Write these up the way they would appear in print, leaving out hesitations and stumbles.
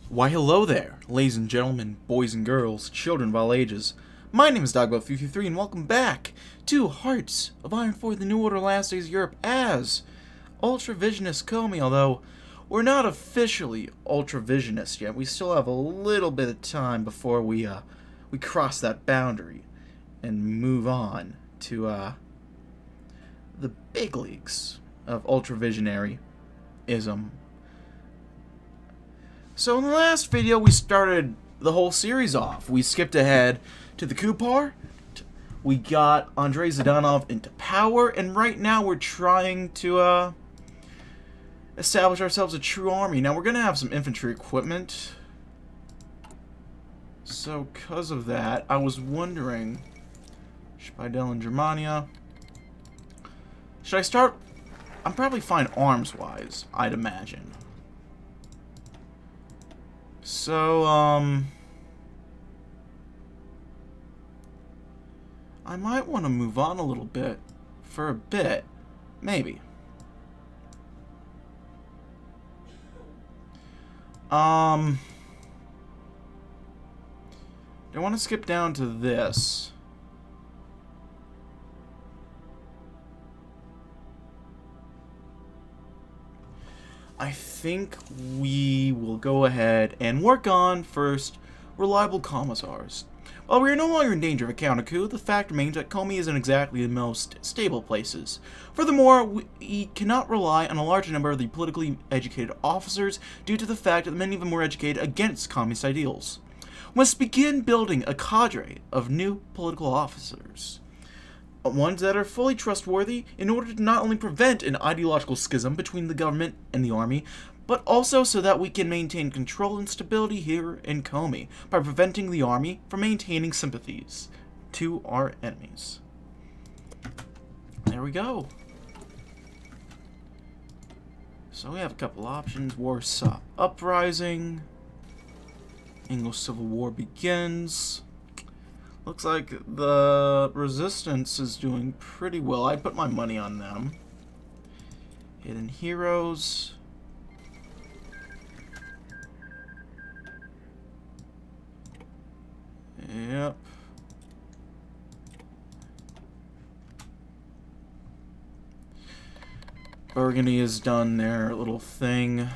Why hello there, ladies and gentlemen, boys and girls, children of all ages. My name is DB333 and welcome back to Hearts of Iron IV, the New Order Last Days of Europe as Ultravisionist Komi, although we're not officially Ultravisionist yet. We still have a little bit of time before we cross that boundary and move on to the big leagues of Ultravisionaryism. So in the last video, we started the whole series off. We skipped ahead to the coup part. We got Andrei Zhdanov into power, and right now we're trying to establish ourselves a true army. Now we're gonna have some infantry equipment. So because of that, I was wondering, Speidel in Germania. Should I start? I'm probably fine arms-wise, I'd imagine. So, I might want to move on a little bit. For a bit. Maybe. Do I want to skip down to this? I think we will go ahead and work on, first, reliable commissars. While we are no longer in danger of a counter-coup, the fact remains that Komi isn't exactly the most stable places. Furthermore, we cannot rely on a large number of the politically educated officers due to the fact that many of them were educated against communist ideals. We must begin building a cadre of new political officers. Ones that are fully trustworthy in order to not only prevent an ideological schism between the government and the army, but also so that we can maintain control and stability here in Komi by preventing the army from maintaining sympathies to our enemies. There we go. So we have a couple options. Warsaw Uprising. English Civil War begins. Looks like the resistance is doing pretty well. I'd put my money on them. Hidden Heroes. Yep. Burgundy has done their little thing.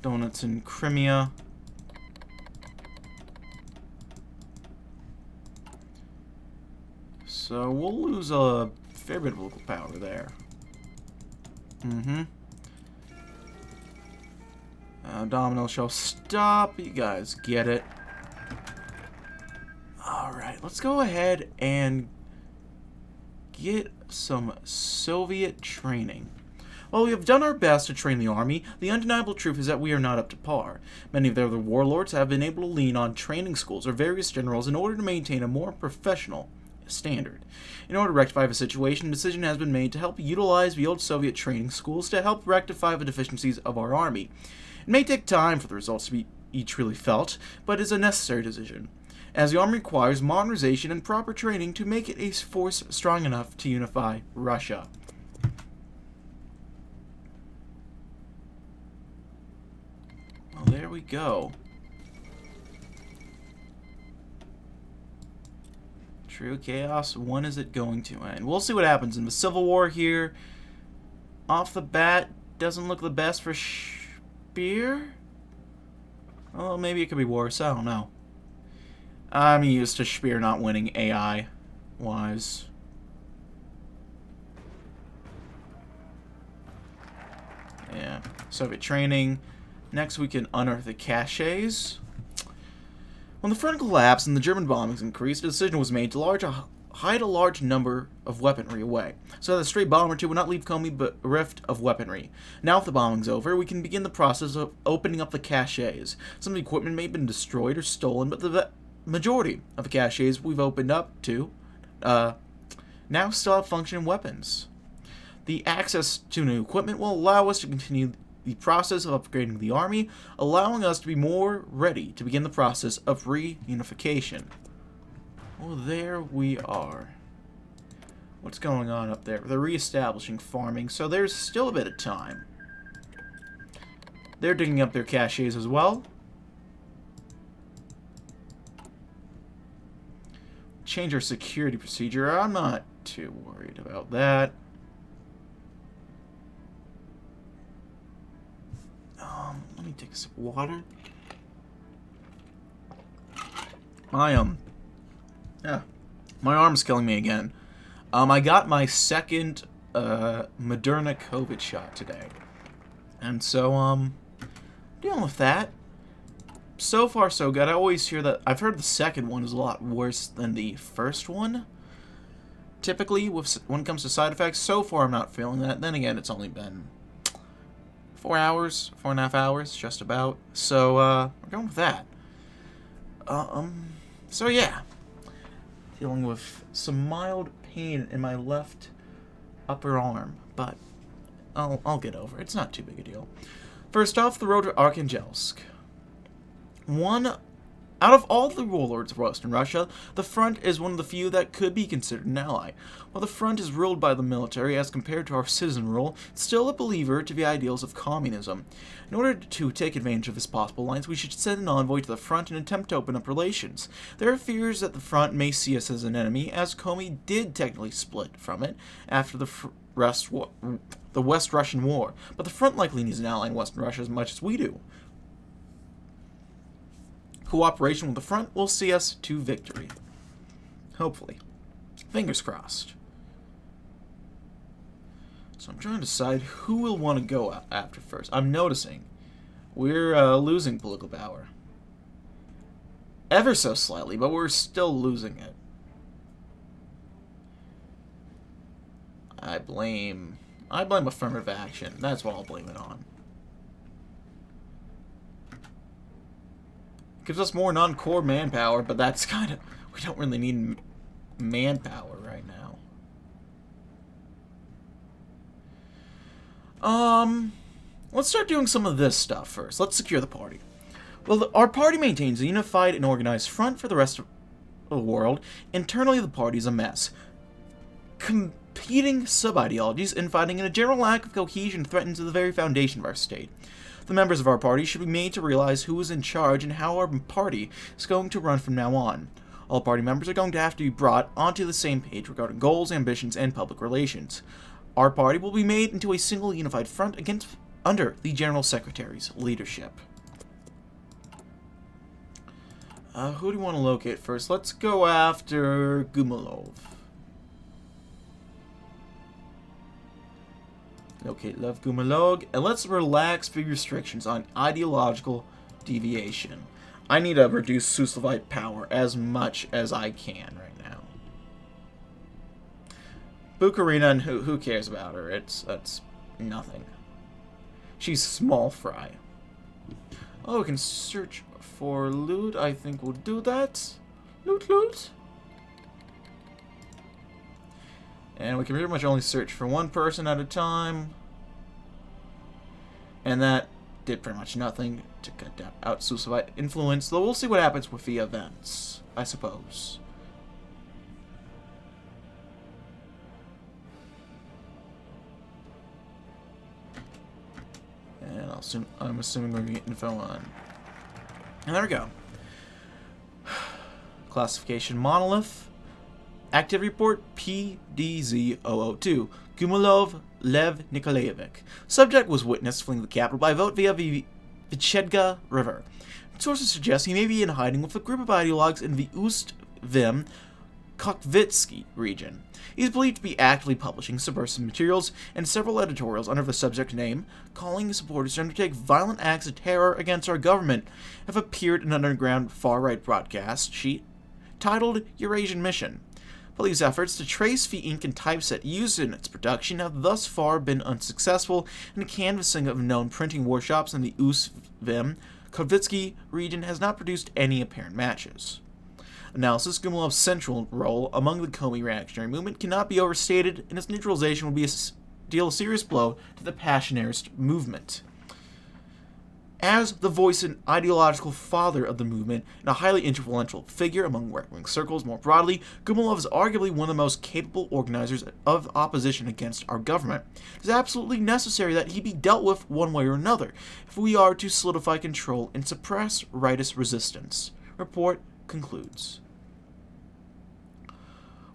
Donuts in Crimea. So we'll lose a fair bit of local power there. Domino shall stop. You guys get it. Alright, let's go ahead and get some Soviet training. While we have done our best to train the army, the undeniable truth is that we are not up to par. Many of the other warlords have been able to lean on training schools or various generals in order to maintain a more professional standard. In order to rectify the situation, a decision has been made to help utilize the old Soviet training schools to help rectify the deficiencies of our army. It may take time for the results to be truly felt, but it is a necessary decision, as the army requires modernization and proper training to make it a force strong enough to unify Russia. Well, there we go. True chaos, when is it going to end? We'll see what happens in the Civil War here. Off the bat, doesn't look the best for Speer. Well, maybe it could be worse, I don't know. I'm used to Speer not winning AI-wise. Yeah, Soviet training. Next we can unearth the caches. When the front collapsed and the German bombings increased, a decision was made to hide a large number of weaponry away, so that a stray bomb or two would not leave Komi bereft of weaponry. Now, if the bombing's over, we can begin the process of opening up the caches. Some of the equipment may have been destroyed or stolen, but the majority of the caches we've opened up to now still have functioning weapons. The access to new equipment will allow us to continue the process of upgrading the army, allowing us to be more ready to begin the process of reunification. Well, there we are. What's going on up there? They're reestablishing farming, so there's still a bit of time. They're digging up their caches as well. Change our security procedure. I'm not too worried about that. Let me take a sip of water. Yeah, my arm's killing me again. I got my second Moderna COVID shot today, and so dealing with that. So far, so good. I always hear that. I've heard the second one is a lot worse than the first one. Typically, when it comes to side effects, so far I'm not feeling that. Then again, it's only been 4 hours, 4.5 hours, just about. So we're going with that. So yeah, dealing with some mild pain in my left upper arm, but I'll get over it. It's not too big a deal. First off, the road to Arkhangelsk. Out of all the warlords of Western Russia, the front is one of the few that could be considered an ally. While the front is ruled by the military as compared to our citizen rule, it's still a believer to the ideals of communism. In order to take advantage of this possible alliance, we should send an envoy to the front and attempt to open up relations. There are fears that the front may see us as an enemy, as Komi did technically split from it after the West Russian War, but the front likely needs an ally in Western Russia as much as we do. Cooperation with the front will see us to victory. Hopefully. Fingers crossed. So I'm trying to decide who will want to go after first. I'm noticing we're losing political power. Ever so slightly, but we're still losing it. I blame affirmative action. That's what I'll blame it on. Gives us more non-core manpower, but that's kind of... We don't really need manpower right now. Let's start doing some of this stuff first. Let's secure the party. Well, our party maintains a unified and organized front for the rest of the world. Internally, the party is a mess. Competing sub-ideologies, infighting, and a general lack of cohesion threatens the very foundation of our state. The members of our party should be made to realize who is in charge and how our party is going to run from now on. All party members are going to have to be brought onto the same page regarding goals, ambitions, and public relations. Our party will be made into a single unified front under the General Secretary's leadership. Who do you want to locate first? Let's go after Gumilov. Locate Lev Gumilov, and let's relax the restrictions on ideological deviation. I need to reduce Suslevite power as much as I can right now. Bukarina, and who cares about her? That's nothing. She's small fry. Oh, we can search for loot. I think we'll do that. Loot. And we can pretty much only search for one person at a time. And that did pretty much nothing to cut down out Suslevite influence. Though we'll see what happens with the events, I suppose. And I'm assuming we're going to get info on. And there we go. Classification monolith. Activity report PDZ-002. Gumilov Lev Nikolaevich. Subject was witnessed fleeing the capital by vote via the Vichedga River. Sources suggest he may be in hiding with a group of ideologues in the Ust-Vim Kokvitsky region. He is believed to be actively publishing subversive materials and several editorials under the subject name, calling his supporters to undertake violent acts of terror against our government, have appeared in an underground far-right broadcast sheet titled Eurasian Mission. Police efforts to trace the ink and typeset used in its production have thus far been unsuccessful, and canvassing of known printing workshops in the Ust-Vim Kokvitsky region has not produced any apparent matches. Analysis Gumilov's central role among the Komi reactionary movement cannot be overstated, and its neutralization would be deal a serious blow to the Passionarist movement. As the voice and ideological father of the movement and a highly influential figure among right-wing circles more broadly, Gumilov is arguably one of the most capable organizers of opposition against our government. It is absolutely necessary that he be dealt with one way or another if we are to solidify control and suppress rightist resistance. Report concludes.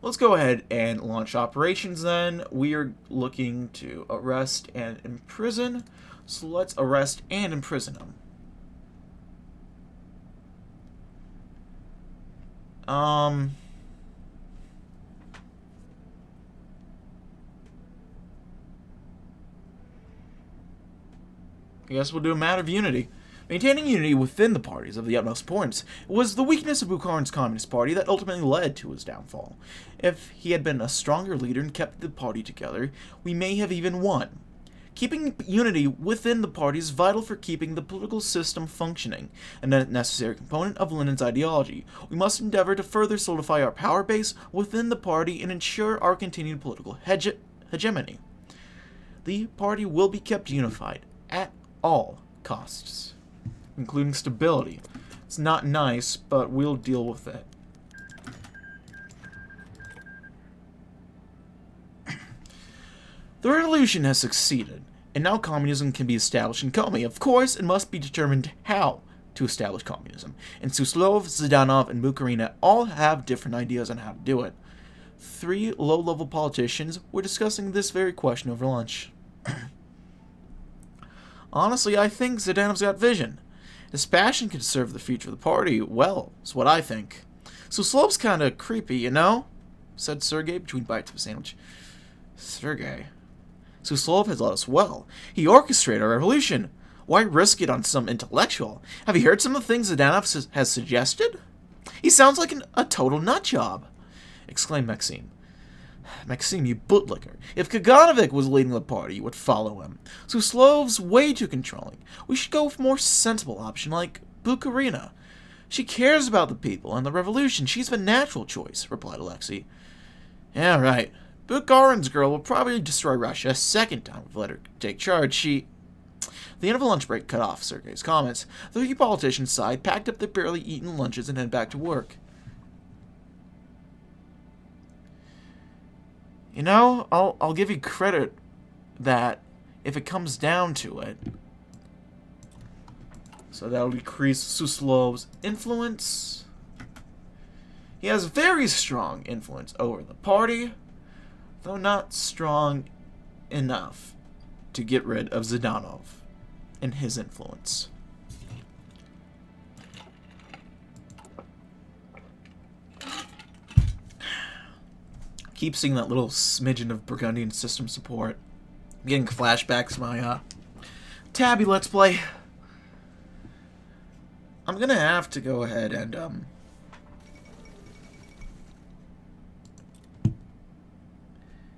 Let's go ahead and launch operations then. We are looking to arrest and imprison. So let's arrest and imprison him. I guess we'll do a matter of unity. Maintaining unity within the party is of the utmost importance. It was the weakness of Bukharin's Communist Party that ultimately led to his downfall. If he had been a stronger leader and kept the party together, we may have even won. Keeping unity within the party is vital for keeping the political system functioning, a necessary component of Lenin's ideology. We must endeavor to further solidify our power base within the party and ensure our continued political hegemony. The party will be kept unified at all costs, including stability. It's not nice, but we'll deal with it. The revolution has succeeded, and now communism can be established in Komi. Of course, it must be determined how to establish communism, and Suslov, Zhdanov, and Bukharina all have different ideas on how to do it. 3 low-level politicians were discussing this very question over lunch. Honestly, I think Zhdanov's got vision. His passion could serve the future of the party well, is what I think. Suslov's kinda creepy, you know? Said Sergei between bites of a sandwich. Sergei. Suslov has led us well. He orchestrated our revolution. Why risk it on some intellectual? Have you heard some of the things Zhdanov has suggested? He sounds like a total nutjob, exclaimed Maxim. Maxim, you bootlicker. If Kaganovich was leading the party, you would follow him. Suslov's way too controlling. We should go with a more sensible option like Bukharina. She cares about the people and the revolution. She's the natural choice, replied Alexei. Yeah, right. Bukharin's girl will probably destroy Russia a second time if we let her take charge. The end of a lunch break cut off Sergei's comments. The 3 politicians sighed, packed up their barely eaten lunches, and headed back to work. You know, I'll give you credit that if it comes down to it, so that'll decrease Suslov's influence. He has very strong influence over the party, though not strong enough to get rid of Zhdanov and his influence. Keep seeing that little smidgen of Burgundian system support. I'm getting flashbacks to my Tabby Let's Play. I'm gonna have to go ahead and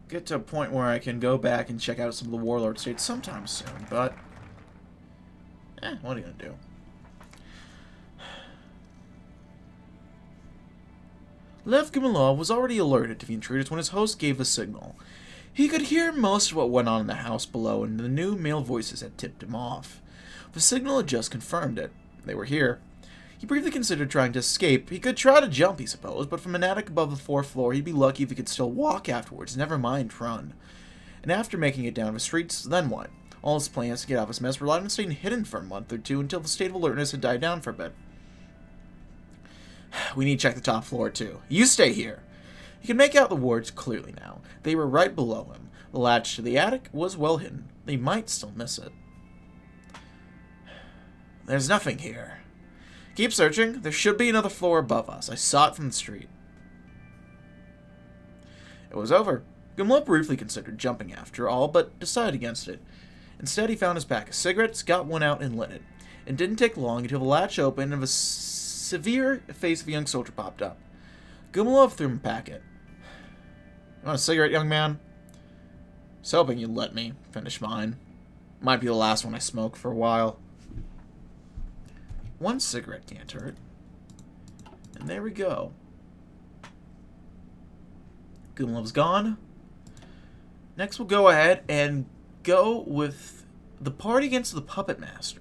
get to a point where I can go back and check out some of the warlord states sometime soon, but what are you gonna do? Lev Gumilov was already alerted to the intruders when his host gave the signal. He could hear most of what went on in the house below, and the new male voices had tipped him off. The signal had just confirmed it. They were here. He briefly considered trying to escape. He could try to jump, he supposed, but from an attic above the 4th floor, he'd be lucky if he could still walk afterwards, never mind run. And after making it down the streets, then what? All his plans to get out of his mess relied on staying hidden for a month or two until the state of alertness had died down for a bit. We need to check the top floor, too. You stay here. He could make out the wards clearly now. They were right below him. The latch to the attic was well hidden. They might still miss it. There's nothing here. Keep searching. There should be another floor above us. I saw it from the street. It was over. Gumilov briefly considered jumping after all, but decided against it. Instead, he found his pack of cigarettes, got one out, and lit it. It didn't take long until the latch opened and the severe face of a young soldier popped up. Gumilov threw him a packet. You want a cigarette, young man? I was hoping you'd let me finish mine. Might be the last one I smoke for a while. One cigarette can't hurt. And there we go. Gumilov's gone. Next we'll go ahead and go with the party against the Puppet Master.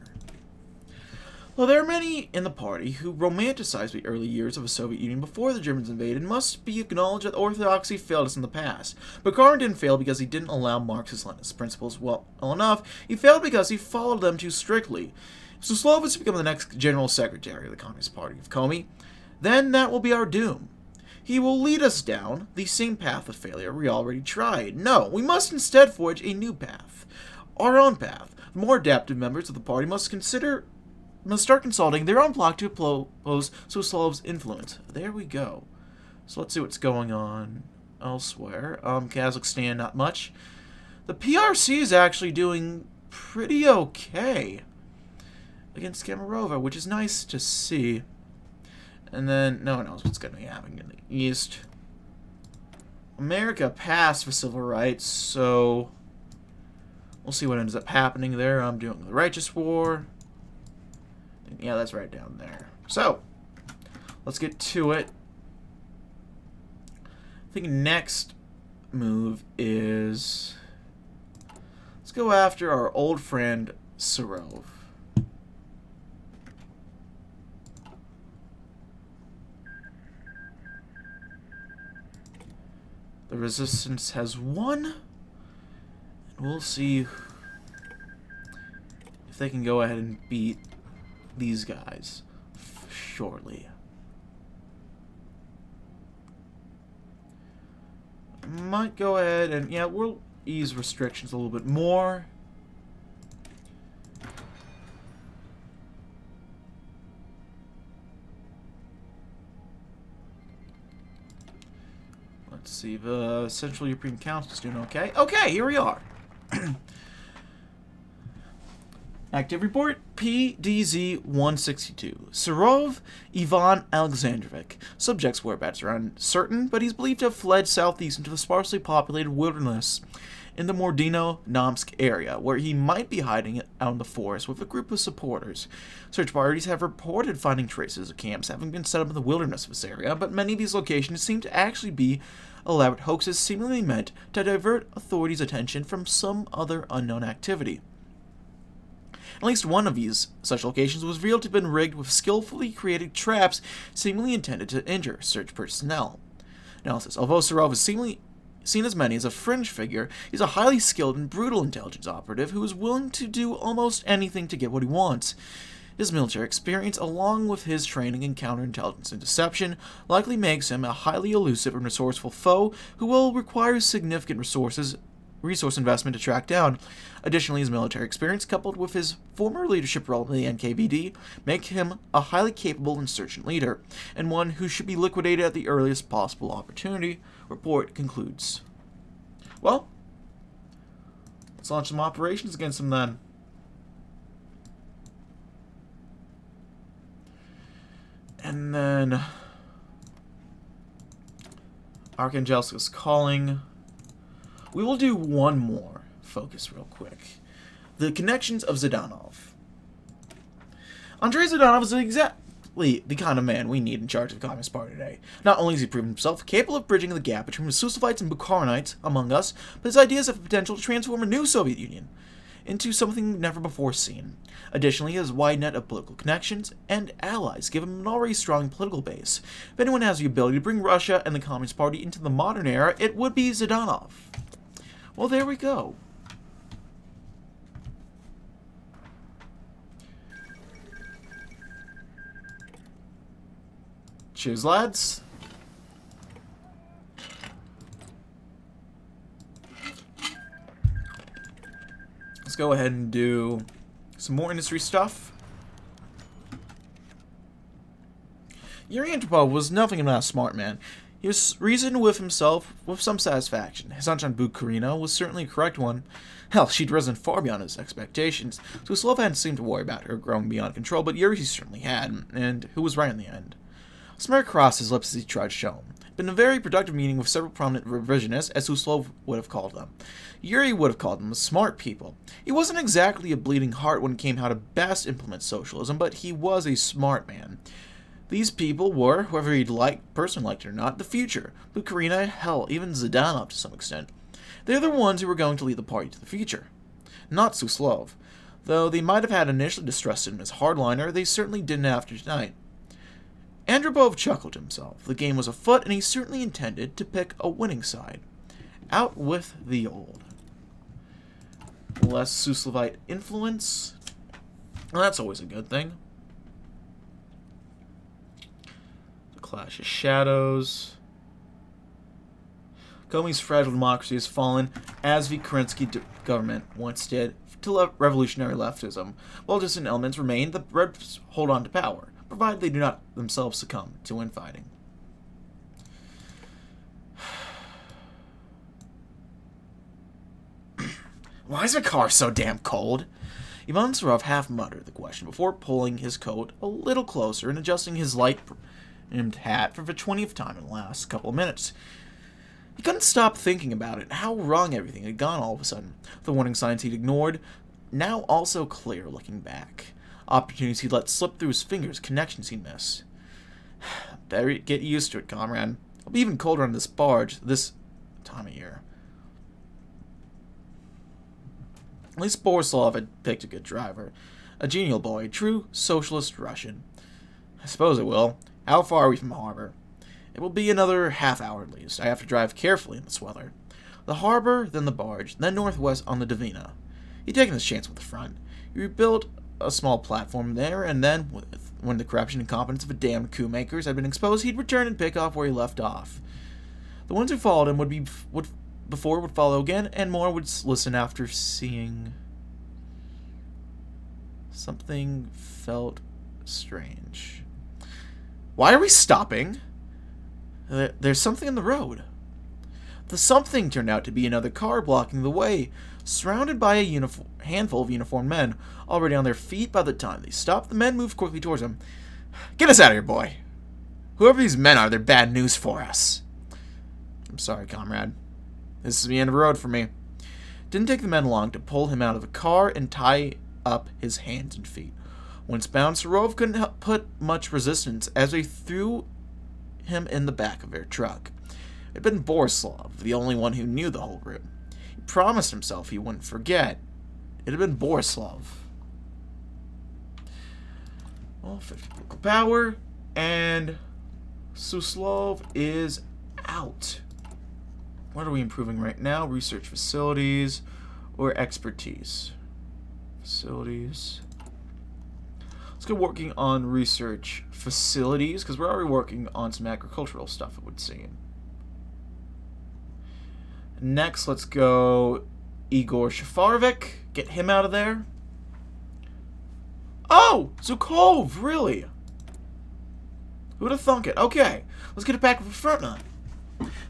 While there are many in the party who romanticize the early years of the Soviet Union before the Germans invaded, it must be acknowledged that orthodoxy failed us in the past. Bukharin didn't fail because he didn't allow Marxist-Leninist principles well enough. He failed because he followed them too strictly. If Suslov is to become the next General Secretary of the Communist Party of Komi, then that will be our doom. He will lead us down the same path of failure we already tried. No, we must instead forge a new path. Our own path. The more adaptive members of the party must start consulting their own bloc to oppose Suslov's influence. There we go. So let's see what's going on elsewhere. Kazakhstan, not much. The PRC is actually doing pretty okay against Kemerova, which is nice to see. And then, no one knows what's going to be happening in the East. America passed for civil rights, so we'll see what ends up happening there. I'm doing the Righteous War. Yeah, that's right down there. So, let's get to it. I think next move is... let's go after our old friend, Serov. The resistance has won. And we'll see if they can go ahead and beat these guys shortly. Might go ahead and, yeah, we'll ease restrictions a little bit more. Let's see, the Central European Council is doing okay. Okay, here we are. Active report, PDZ-162. Serov Ivan Alexandrovich. Subject's whereabouts are uncertain, but he's believed to have fled southeast into the sparsely populated wilderness in the Mordino-Nomsk area, where he might be hiding out in the forest with a group of supporters. Search parties have reported finding traces of camps having been set up in the wilderness of this area, but many of these locations seem to actually be elaborate hoaxes seemingly meant to divert authorities' attention from some other unknown activity. At least one of these such locations was revealed to have been rigged with skillfully created traps seemingly intended to injure search personnel. Analysis. Although Serov is seen as many as a fringe figure, he's a highly skilled and brutal intelligence operative who is willing to do almost anything to get what he wants. His military experience, along with his training in counterintelligence and deception, likely makes him a highly elusive and resourceful foe who will require significant resource investment to track down. Additionally, his military experience, coupled with his former leadership role in the NKVD, make him a highly capable insurgent leader, and one who should be liquidated at the earliest possible opportunity, report concludes. Well, let's launch some operations against him then. And then Arkhangelsk calling. We will do one more focus real quick. The connections of Zhdanov. Andrei Zhdanov is exactly the kind of man we need in charge of the Communist Party today. Not only has he proven himself capable of bridging the gap between the Suslovites and Bukharinites among us, but his ideas have the potential to transform a new Soviet Union into something never before seen. Additionally, his wide net of political connections and allies give him an already strong political base. If anyone has the ability to bring Russia and the Communist Party into the modern era, it would be Zhdanov. Well, there we go. Cheers, lads. Let's go ahead and do some more industry stuff. Yuri Antropov was nothing but a smart man. He was reasoned with himself with some satisfaction. His hunch on Bukharina was certainly a correct one. Hell, she'd risen far beyond his expectations. Suslov hadn't seemed to worry about her growing beyond control, but Yuri certainly had, and who was right in the end. A smirk crossed his lips as he tried to show him. It had been a very productive meeting with several prominent revisionists, as Suslov would have called them. Yuri would have called them smart people. He wasn't exactly a bleeding heart when it came how to best implement socialism, but he was a smart man. These people were, whoever he personally liked it or not, the future. Bukharina, hell, even Zhdanov to some extent. They're the ones who were going to lead the party to the future. Not Suslov. Though they might have had initially distrusted him as hardliner, they certainly didn't after tonight. Andropov chuckled to himself. The game was afoot, and he certainly intended to pick a winning side. Out with the old. Less Suslavite influence. Well, that's always a good thing. The Clash of Shadows. Komi's fragile democracy has fallen, as the Kerensky government once did, to revolutionary leftism, while distant elements remain. The Reds hold on to power, provided they do not themselves succumb to infighting. Why is the car so damn cold? Ivan Sarov half muttered the question before pulling his coat a little closer and adjusting his light-brimmed hat for the 20th time in the last couple of minutes. He couldn't stop thinking about it, how wrong everything had gone all of a sudden. The warning signs he'd ignored, now also clear looking back. Opportunities he'd let slip through his fingers, connections he'd miss. Better get used to it, comrade. It'll be even colder on this barge this time of year. At least Borislav had picked a good driver. A genial boy, true socialist Russian. I suppose it will. How far are we from the harbor? It will be another half hour at least. I have to drive carefully in this weather. The harbor, then the barge, then northwest on the Dvina. He'd taken his chance with the front. He rebuilt a small platform there, and then, when the corruption and incompetence of the damned coup makers had been exposed, he'd return and pick off where he left off. The ones who followed him would follow again, and more would listen after seeing. Something felt strange. Why are we stopping? There's something in the road. The something turned out to be another car blocking the way, surrounded by a handful of uniformed men, already on their feet by the time they stopped. The men moved quickly towards him. Get us out of here, boy. Whoever these men are, they're bad news for us. I'm sorry, comrade. This is the end of the road for me. It didn't take the men long to pull him out of the car and tie up his hands and feet. Once bound, Sarov couldn't put much resistance as they threw him in the back of their truck. It had been Borislav, the only one who knew the whole route. He promised himself he wouldn't forget. It had been Borislav. Well, 50 political power, and Suslov is out. What are we improving right now? Research facilities or expertise? Facilities. Let's go working on research facilities, because we're already working on some agricultural stuff, it would seem. Next, let's go Igor Shafarovic. Get him out of there. Oh! Zhukov, really? Who'd have thunk it? Okay, let's get it back to the front now.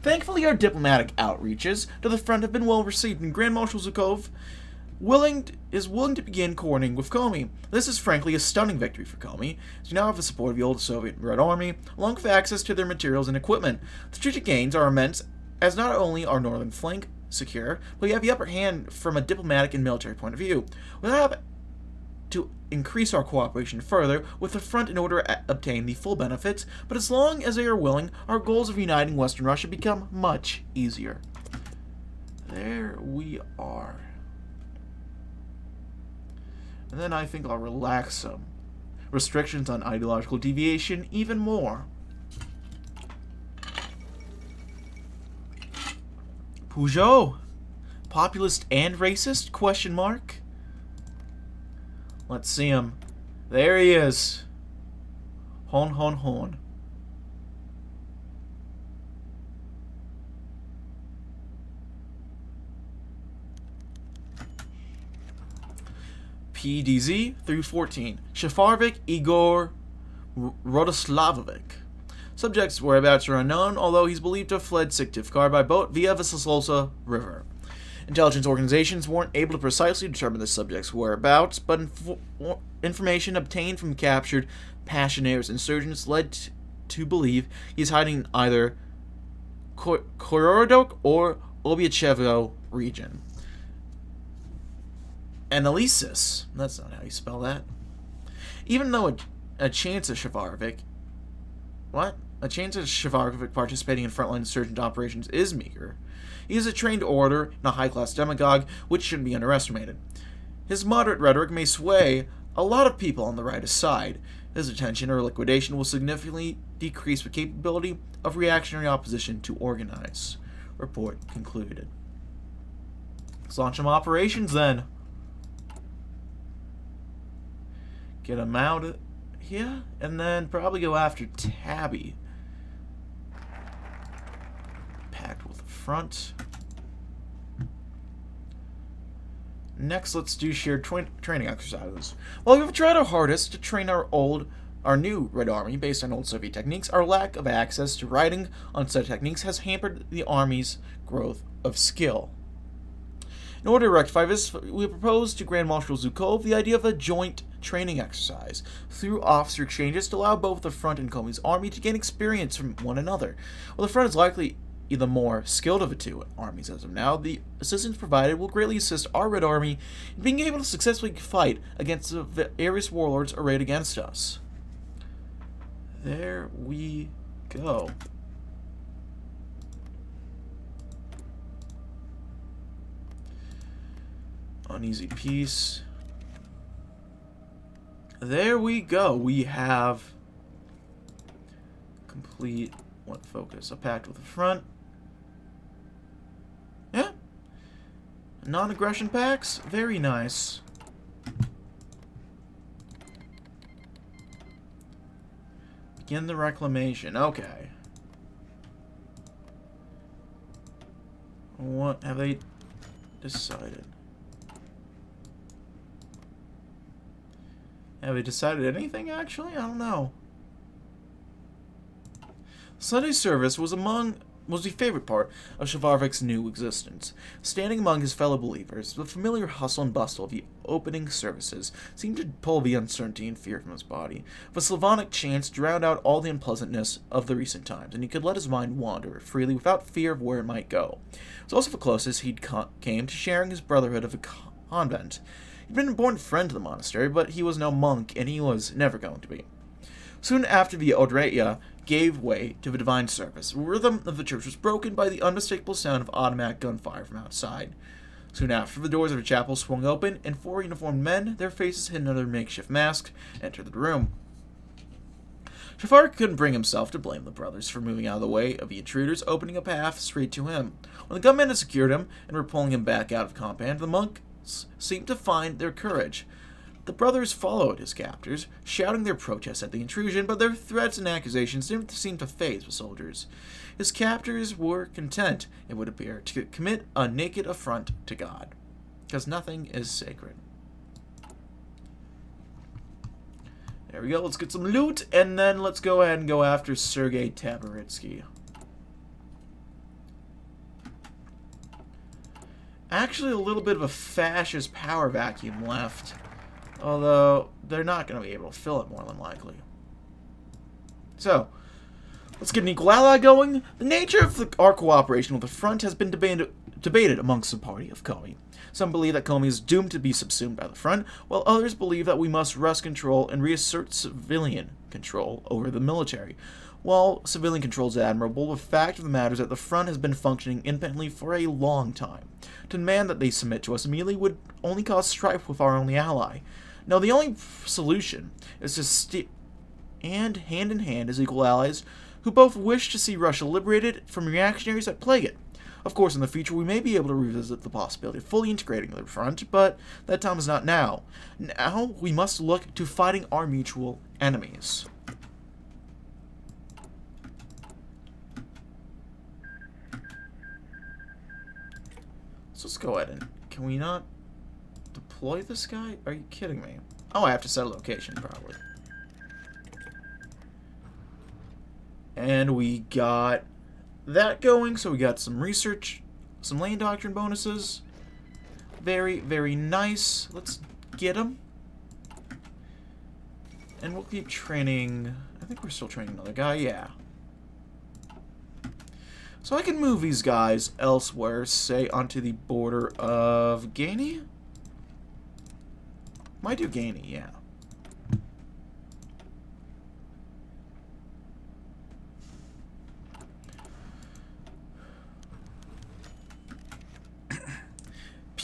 Thankfully, our diplomatic outreaches to the front have been well received, and Grand Marshal Zhukov is willing to begin coordinating with Komi. This is frankly a stunning victory for Komi, as we now have the support of the old Soviet Red Army, along with access to their materials and equipment. The strategic gains are immense, as not only our northern flank secure, but we have the upper hand from a diplomatic and military point of view. We'll have to increase our cooperation further with the front in order to obtain the full benefits, but as long as they are willing, our goals of uniting Western Russia become much easier. There we are. And then I think I'll relax some restrictions on ideological deviation even more. Peugeot, populist and racist? Question mark. Let's see him. There he is. Hon, hon, hon. PDZ 314. Shafarovic Igor Rodoslavovich. Subject's whereabouts are unknown, although he's believed to have fled Syktyvkar by boat via the Sosolsa River. Intelligence organizations weren't able to precisely determine the subject's whereabouts, but information obtained from captured Passionaires insurgents led to believe he's hiding in either Korodok or Obyachevo region. Analysis. That's not how you spell that. Even though a chance of Shafarovic... What? A chance of Shafarovic participating in frontline insurgent operations is meager. He is a trained orator and a high-class demagogue, which shouldn't be underestimated. His moderate rhetoric may sway a lot of people on the rightist side. His detention or liquidation will significantly decrease the capability of reactionary opposition to organize. Report concluded. Let's launch some operations then. Get him out of here, and then probably go after Tabby. Packed with the front. Next, let's do shared training exercises. While we've tried our hardest to train our new Red Army based on old Soviet techniques, our lack of access to writing on said techniques has hampered the Army's growth of skill. In order to rectify this, we propose to Grand Marshal Zhukov the idea of a joint training exercise through officer exchanges to allow both the Front and Komi's army to gain experience from one another. While the Front is likely the more skilled of the two armies as of now, the assistance provided will greatly assist our Red Army in being able to successfully fight against the various warlords arrayed against us. There we go. Uneasy peace. There we go. We have complete focus. A pact with the Front. Yeah. Non-aggression pacts. Very nice. Begin the reclamation. Okay. What have they decided? Have they decided anything, actually? I don't know. Sunday service was the favorite part of Shavarvik's new existence. Standing among his fellow believers, the familiar hustle and bustle of the opening services seemed to pull the uncertainty and fear from his body. The Slavonic chants drowned out all the unpleasantness of the recent times, and he could let his mind wander freely without fear of where it might go. It was also the closest he'd came to sharing his brotherhood of a convent. He'd been an important friend to the monastery, but he was no monk, and he was never going to be. Soon after the Odreya gave way to the divine service, the rhythm of the church was broken by the unmistakable sound of automatic gunfire from outside. Soon after, the doors of the chapel swung open, and 4 uniformed men, their faces hidden under makeshift masks, entered the room. Shafar couldn't bring himself to blame the brothers for moving out of the way of the intruders, opening a path straight to him. When the gunmen had secured him and were pulling him back out of the compound, the monks seemed to find their courage. The brothers followed his captors, shouting their protests at the intrusion, but their threats and accusations didn't seem to faze the soldiers. His captors were content, it would appear, to commit a naked affront to God, because nothing is sacred. There we go, let's get some loot, and then let's go ahead and go after Sergei Tabaritsky. Actually, a little bit of a fascist power vacuum left. Although, they're not going to be able to fill it more than likely. So, let's get an equal ally going. The nature of our cooperation with the Front has been debated amongst the party of Komi. Some believe that Komi is doomed to be subsumed by the Front, while others believe that we must wrest control and reassert civilian control over the military. While civilian control is admirable, the fact of the matter is that the Front has been functioning independently for a long time. To demand that they submit to us immediately would only cause strife with our only ally. Now, the only solution is to stand hand in hand as equal allies who both wish to see Russia liberated from reactionaries that plague it. Of course, in the future, we may be able to revisit the possibility of fully integrating the Front, but that time is not now. Now, we must look to fighting our mutual enemies. So let's go ahead and... Can we not deploy this guy? Are you kidding me? Oh, I have to set a location, probably. And we got that going, so we got some research, some lane doctrine bonuses. Very, very nice. Let's get them. And we'll keep training... I think we're still training another guy, yeah. So I can move these guys elsewhere, say onto the border of Gaini? Might do Gaini, yeah.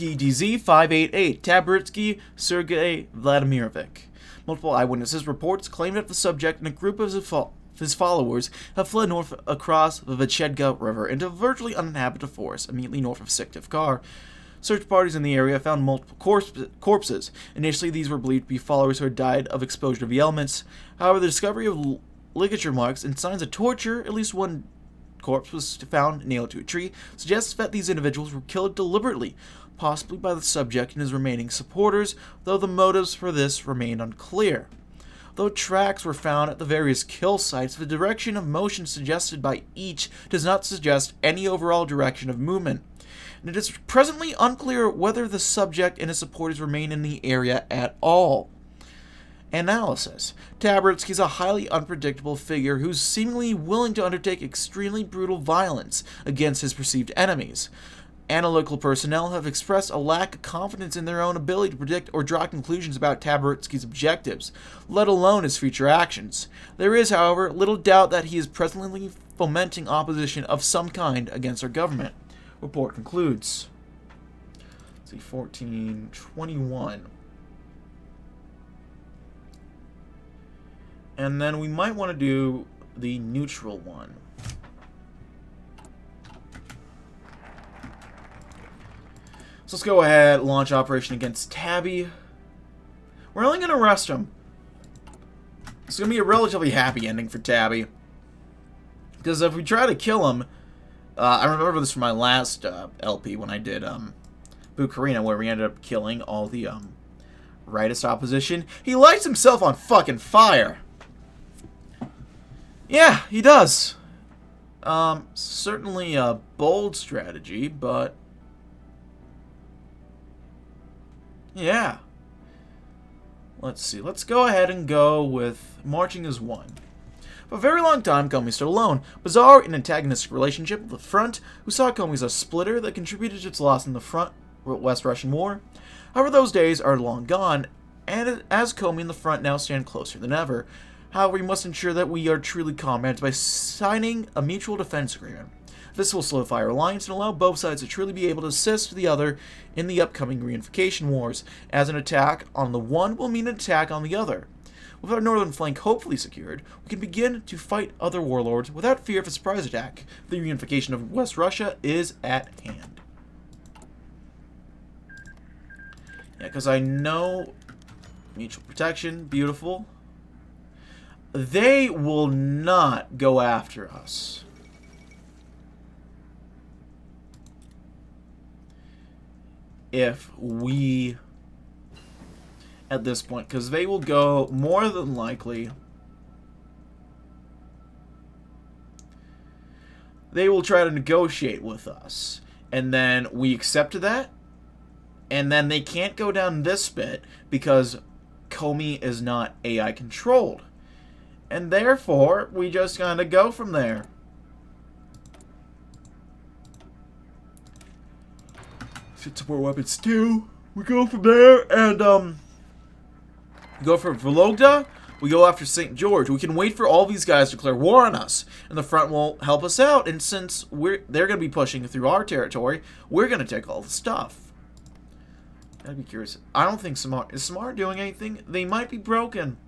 PDZ-588, Taberitsky Sergei Vladimirovich. Multiple eyewitnesses reports claim that the subject and a group of his followers have fled north across the Vichedga River into a virtually uninhabited forest immediately north of Syktyvkar. Search parties in the area found multiple corpses. Initially, these were believed to be followers who had died of exposure to the elements. However, the discovery of ligature marks and signs of torture, at least one corpse was found nailed to a tree, suggests that these individuals were killed deliberately, possibly by the subject and his remaining supporters, though the motives for this remain unclear. Though tracks were found at the various kill sites, the direction of motion suggested by each does not suggest any overall direction of movement, and it is presently unclear whether the subject and his supporters remain in the area at all. Analysis. Taberitsky is a highly unpredictable figure who's seemingly willing to undertake extremely brutal violence against his perceived enemies. Analytical personnel have expressed a lack of confidence in their own ability to predict or draw conclusions about Taberitsky's objectives, let alone his future actions. There is, however, little doubt that he is presently fomenting opposition of some kind against our government. Report concludes. Let's see, 1421. And then we might want to do the neutral one. So let's go ahead, launch operation against Tabby. We're only going to arrest him. It's going to be a relatively happy ending for Tabby. Because if we try to kill him, I remember this from my last LP when I did Bukarina, where we ended up killing all the rightist opposition. He lights himself on fucking fire. Yeah, he does. Certainly a bold strategy, but yeah. Let's see. Let's go ahead and go with marching as one. For a very long time, Komi stood alone, bizarre and antagonistic relationship with the front, who saw Komi as a splitter that contributed to its loss in the West Russian War. However, those days are long gone, and as Komi and the front now stand closer than ever. However, we must ensure that we are truly comrades by signing a mutual defense agreement. This will solidify our alliance and allow both sides to truly be able to assist the other in the upcoming reunification wars, as an attack on the one will mean an attack on the other. With our northern flank hopefully secured, we can begin to fight other warlords without fear of a surprise attack. The reunification of West Russia is at hand. Yeah, because I know mutual protection, beautiful. They will not go after us. If we, at this point, because they will go more than likely, they will try to negotiate with us, and then we accept that, and then they can't go down this bit because Komi is not AI controlled. And therefore, we just kind of go from there. Fit support weapons too. We go from there and go for Vologda. We go after St. George. We can wait for all these guys to declare war on us, and the front will help us out. And since they're going to be pushing through our territory, we're going to take all the stuff. I'd be curious. I don't think is Samar doing anything. They might be broken.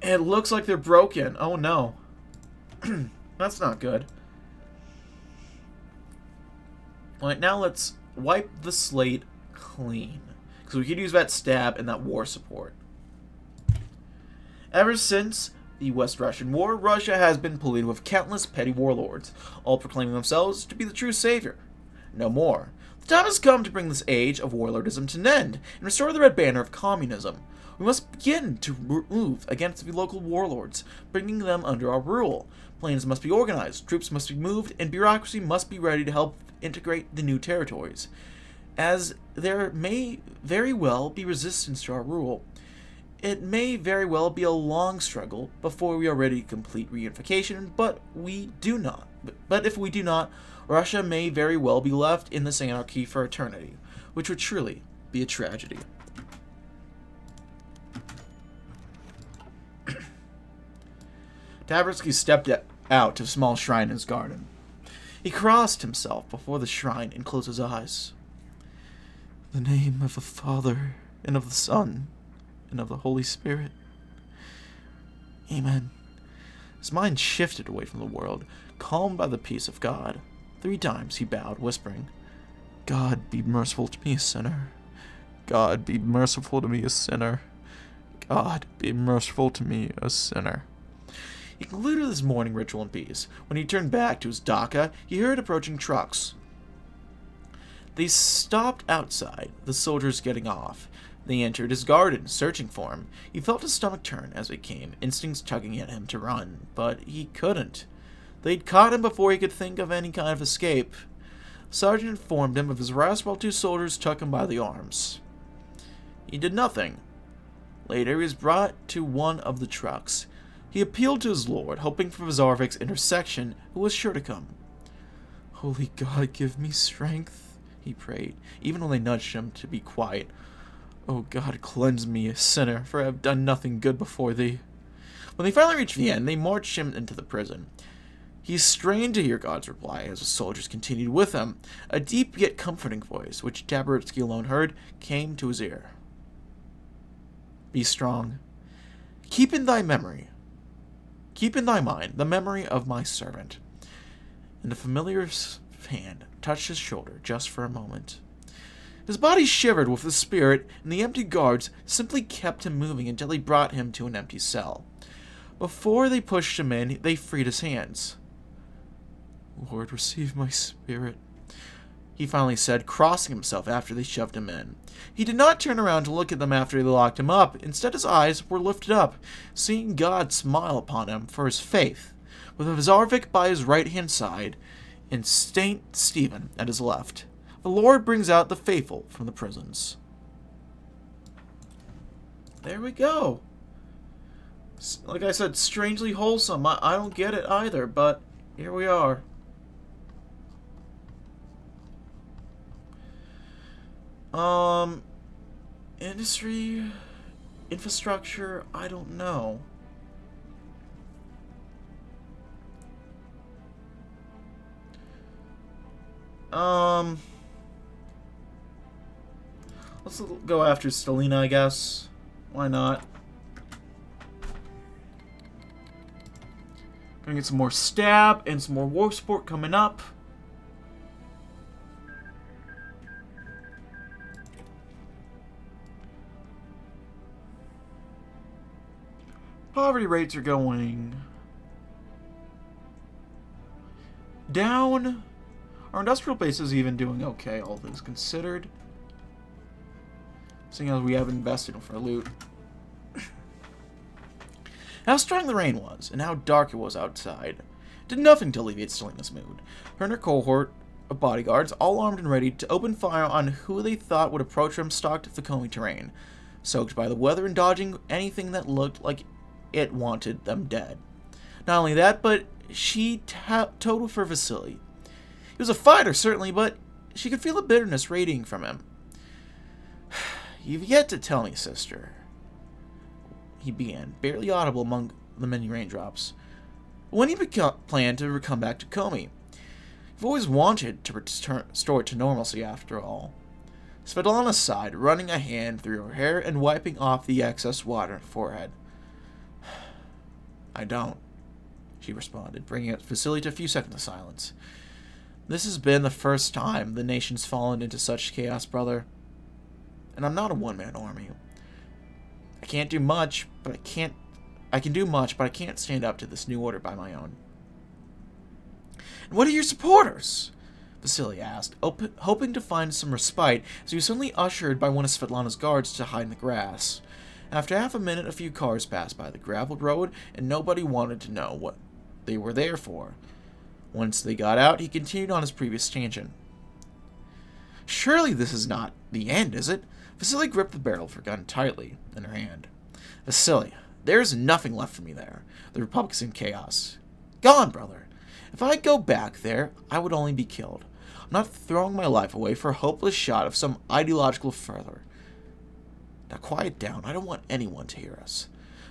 It looks like they're broken. Oh no. That's not good. Alright, now let's wipe the slate clean. Because we could use that stab and that war support. Ever since the West Russian War, Russia has been polluted with countless petty warlords, all proclaiming themselves to be the true savior. No more. The time has come to bring this age of warlordism to an end and restore the red banner of communism. We must begin to move against the local warlords, bringing them under our rule. Plans must be organized, troops must be moved, and bureaucracy must be ready to help integrate the new territories. As there may very well be resistance to our rule, it may very well be a long struggle before we are ready to complete reunification, but if we do not, Russia may very well be left in this anarchy for eternity, which would truly be a tragedy. Taberitsky stepped out to a small shrine in his garden. He crossed himself before the shrine and closed his eyes. In the name of the Father, and of the Son, and of the Holy Spirit. Amen. His mind shifted away from the world, calmed by the peace of God. 3 times he bowed, whispering, God be merciful to me, a sinner. God be merciful to me, a sinner. God be merciful to me, a sinner. He concluded his morning ritual in peace. When he turned back to his dacha, he heard approaching trucks. They stopped outside, the soldiers getting off. They entered his garden, searching for him. He felt his stomach turn as they came, instincts tugging at him to run, but he couldn't. They'd caught him before he could think of any kind of escape. Sergeant informed him of his arrest while 2 soldiers took him by the arms. He did nothing. Later, he was brought to one of the trucks. He appealed to his lord, hoping for Vazarvik's intercession, who was sure to come. Holy God, give me strength, he prayed, even when they nudged him to be quiet. O God, cleanse me, a sinner, for I have done nothing good before thee. When they finally reached the end, they marched him into the prison. He strained to hear God's reply as the soldiers continued with him. A deep yet comforting voice, which Tabaritsky alone heard, came to his ear. Be strong. Keep in thy mind the memory of my servant. And a familiar hand touched his shoulder just for a moment. His body shivered with the spirit, and the empty guards simply kept him moving until they brought him to an empty cell. Before they pushed him in, they freed his hands. Lord, receive my spirit, he finally said, crossing himself after they shoved him in. He did not turn around to look at them after they locked him up. Instead, his eyes were lifted up, seeing God smile upon him for his faith, with Vazarvik by his right-hand side and Saint Stephen at his left. The Lord brings out the faithful from the prisons. There we go. Like I said, strangely wholesome. I don't get it either, but here we are. Industry, infrastructure, I don't know. Let's go after Stalina, I guess. Why not? Gonna get some more stab and some more war support coming up. Poverty rates are going down. Our industrial base is even doing okay, all things considered. Seeing as we haven't invested for loot. How strong the rain was, and how dark it was outside, did nothing to alleviate Stalina's mood. Her and her cohort of bodyguards, all armed and ready to open fire on who they thought would approach them, stalked the Komi terrain, soaked by the weather and dodging anything that looked like it wanted them dead. Not only that, but she totaled for Vasily. He was a fighter, certainly, but she could feel the bitterness radiating from him. You've yet to tell me, sister, he began, barely audible among the many raindrops. When he planned to come back to Komi. You've always wanted to restore it to normalcy, after all. Svetlana sighed, running a hand through her hair and wiping off the excess water on her forehead. I don't, she responded, bringing Vasily to a few seconds of silence. This has been the first time the nation's fallen into such chaos, brother. And I'm not a one-man army. I can do much, but I can't stand up to this new order by my own. And what are your supporters? Vasily asked, hoping to find some respite, as he was suddenly ushered by one of Svetlana's guards to hide in the grass. After half a minute, a few cars passed by the graveled road, and nobody wanted to know what they were there for. Once they got out, he continued on his previous tangent. Surely this is not the end, is it? Vasily gripped the barrel of her gun tightly in her hand. Vasily, there is nothing left for me there. The Republic's in chaos. Gone, brother. If I go back there, I would only be killed. I'm not throwing my life away for a hopeless shot of some ideological further. Now quiet down. I don't want anyone to hear us.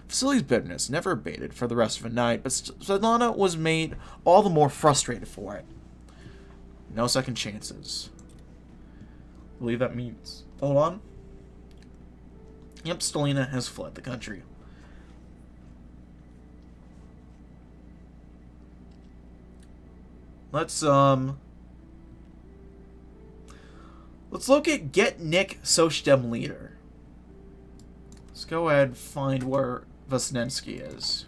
Vasily's bitterness never abated for the rest of the night, but Svetlana was made all the more frustrated for it. No second chances. I believe that means Hold on. Yep, Stalina has fled the country. Let's look at Get Nick Sochdem Leader. Let's go ahead and find where Vesnensky is.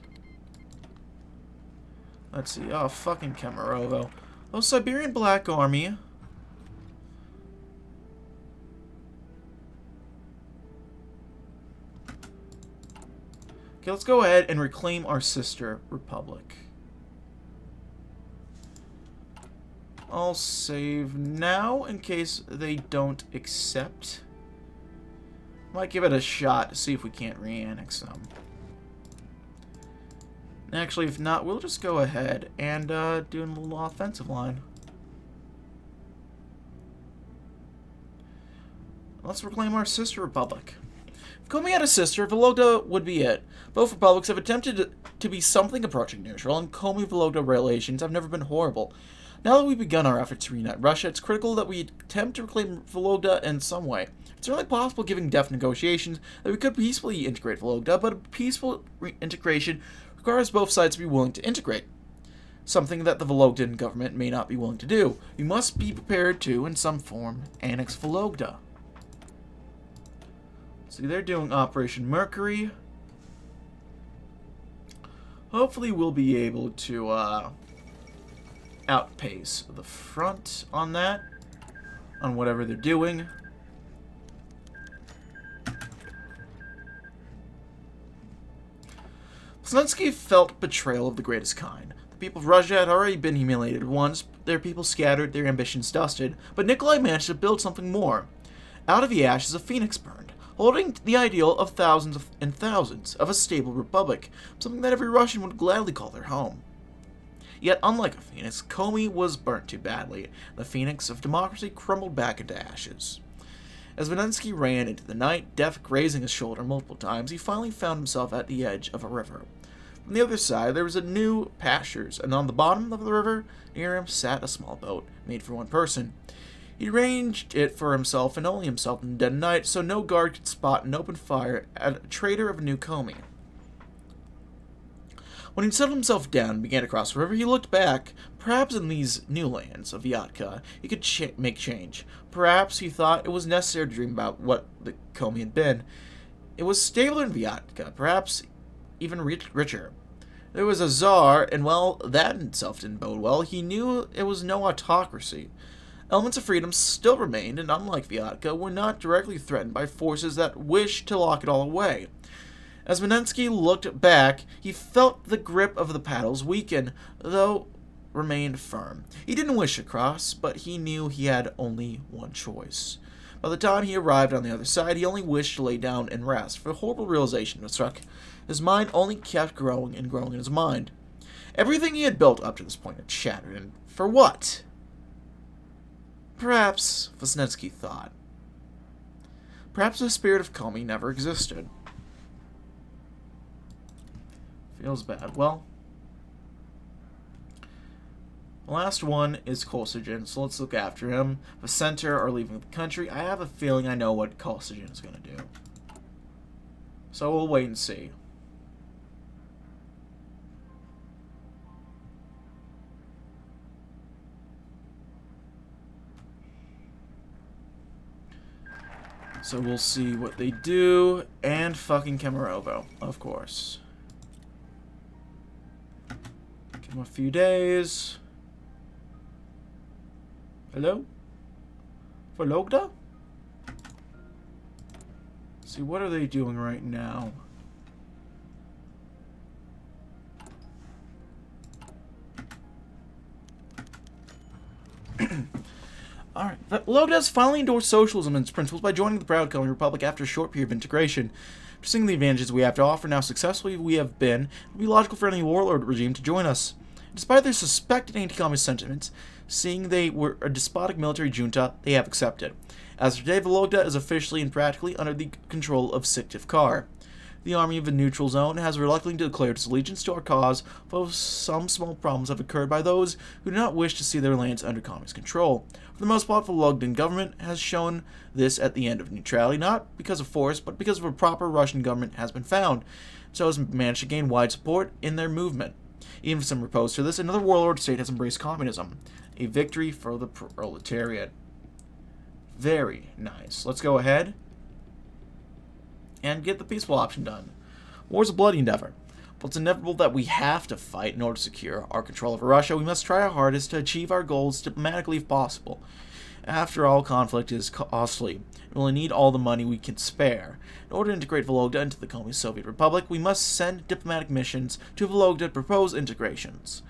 Let's see. Oh, fucking Kemerovo. Oh, Siberian Black Army. Okay, let's go ahead and reclaim our sister republic. I'll save now in case they don't accept. Might give it a shot to see if we can't re-annex them. Actually, if not, we'll just go ahead and do a little offensive line. Let's reclaim our sister republic. If Komi had a sister, Vologda would be it. Both republics have attempted to be something approaching neutral, and Komi-Vologda relations have never been horrible. Now that we've begun our efforts to reunite Russia, it's critical that we attempt to reclaim Vologda in some way. It's certainly possible, given deft negotiations, that we could peacefully integrate Vologda, but a peaceful integration requires both sides to be willing to integrate, something that the Vologdan government may not be willing to do. We must be prepared to, in some form, annex Vologda. See, they're doing Operation Mercury. Hopefully we'll be able to outpace the front on that, on whatever they're doing. Zelensky felt betrayal of the greatest kind. The people of Russia had already been humiliated once, their people scattered, their ambitions dusted, but Nikolai managed to build something more. Out of the ashes, a phoenix burned, holding the ideal of thousands and thousands of a stable republic, something that every Russian would gladly call their home. Yet, unlike a phoenix, Komi was burnt too badly. The phoenix of democracy crumbled back into ashes. As Zelensky ran into the night, death grazing his shoulder multiple times, he finally found himself at the edge of a river. From the other side, there was a new pastures, and on the bottom of the river, near him, sat a small boat, made for one person. He arranged it for himself and only himself in the dead of night, so no guard could spot and open fire at a trader of New Komi. When he settled himself down and began to cross the river, he looked back. Perhaps in these new lands of Vyatka, he could make change. Perhaps he thought it was necessary to dream about what the Komi had been. It was stabler in Vyatka, perhaps even richer. There was a czar, and well, that in itself didn't bode well. He knew it was no autocracy. Elements of freedom still remained, and unlike Vyatka, were not directly threatened by forces that wished to lock it all away. As Zelensky looked back, he felt the grip of the paddles weaken, though remained firm. He didn't wish to cross, but he knew he had only one choice. By the time he arrived on the other side, he only wished to lay down and rest, for the horrible realization that struck his mind only kept growing and growing in his mind. Everything he had built up to this point had shattered, and for what? Perhaps, Vesnetsky thought. Perhaps the spirit of Komi never existed. Feels bad. Well, the last one is Kosygin, so let's look after him. The center are leaving the country. I have a feeling I know what Kosygin is going to do. So we'll wait and see. So we'll see what they do. And fucking Kemerovo, of course. Give him a few days. Hello? Vologda? See, what are they doing right now? Alright, Vologda has finally endorsed socialism and its principles by joining the proud Komi Republic after a short period of integration. Seeing the advantages we have to offer, now successfully we have been, it would be logical for any warlord regime to join us. Despite their suspected anti-communist sentiments, seeing they were a despotic military junta, they have accepted. As of today, Vologda is officially and practically under the control of Syktyvkar. The army of the neutral zone has reluctantly declared its allegiance to our cause, though some small problems have occurred by those who do not wish to see their lands under communist control. For the most part, the Warlordism government has shown this at the end of neutrality, not because of force, but because of a proper Russian government has been found, so has managed to gain wide support in their movement. Even if some are opposed to this, another warlord state has embraced communism. A victory for the proletariat. Very nice. Let's go ahead and get the peaceful option done. War is a bloody endeavor, but it's inevitable that we have to fight in order to secure our control over Russia. We must try our hardest to achieve our goals diplomatically if possible. After all, conflict is costly. We only need all the money we can spare. In order to integrate Vologda into the Komi Soviet Republic, we must send diplomatic missions to Vologda to propose integrations.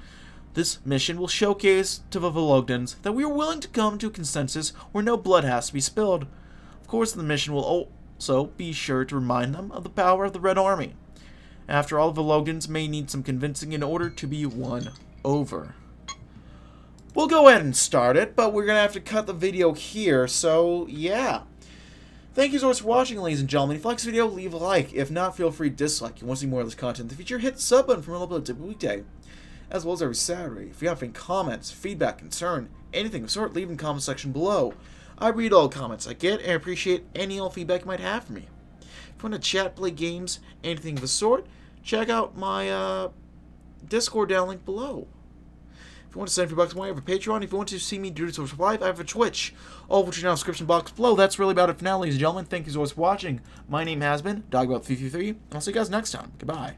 This mission will showcase to the Vologdans that we are willing to come to a consensus where no blood has to be spilled. Of course, the mission will also be sure to remind them of the power of the Red Army. After all, the Vologdans may need some convincing in order to be won over. We'll go ahead and start it, but we're going to have to cut the video here, so yeah. Thank you so much for watching, ladies and gentlemen. If you like this video, leave a like. If not, feel free to dislike. You want to see more of this content in the future, hit the sub button for more uploads every weekday, as well as every Saturday. If you have any comments, feedback, concern, anything of the sort, leave in the comment section below. I read all the comments I get and appreciate any and all feedback you might have for me. If you want to chat, play games, anything of the sort, check out my Discord down link below. If you want to send $3 my way, I have a Patreon. If you want to see me do this live, I have a Twitch. All of which are down in the description box below. That's really about it for now, ladies and gentlemen. Thank you so much for watching. My name has been Dogbout333, and I'll see you guys next time. Goodbye.